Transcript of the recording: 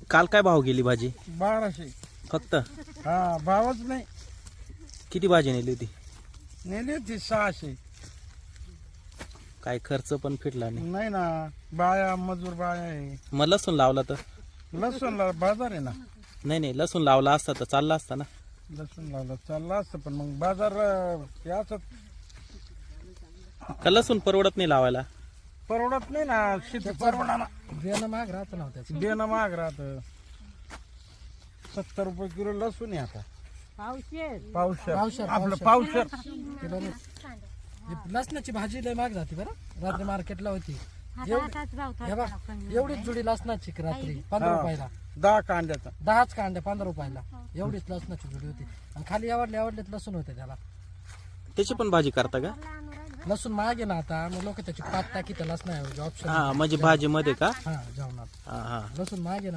काल काय भाव गेली भाजी? 1200. फक्त हा भावच नाही. किती भाजी नेली होती? नेली होती 600. काय खर्च पण फिटला नाही. नाही ना, बाया मजूर बाया आहे. मग लसूण लावला तर? लसूणला बाजार आहे ना. नाही लसूण लावला असता तर चालला असता ना. लसूण लावलं चाललं असतं, पण मग बाजार याच का लसूण परवडत नाही लावायला? परवडत नाही ना. शेती परवडा ना. देणं महाग राहतं ना त्याचं. देणं महाग राहत. 70 रुपये किलो लसूण आहे आता. पावशेर आपलं पावशेर. लसणाची भाजी लय महाग जाते बरं. रात्री मार्केटला होती एवढीच जुडी लसणाची रात्री 15 रुपयाला. 10 कांद्याचा 10च कांड्या 15 रुपयाला. एवढीच लसणाची जुडी होती. आणि खाली आवडलेत लसूण होते त्याला. त्याची पण भाजी करता का? लसूण महाग आहे ना आता, मग लोक त्याची पात टाकी त्यालाच नाही ऑप्शन. हा म्हणजे भाजी मध्ये का? हा जेवणात हा हा. लसूण महाग आहे ना.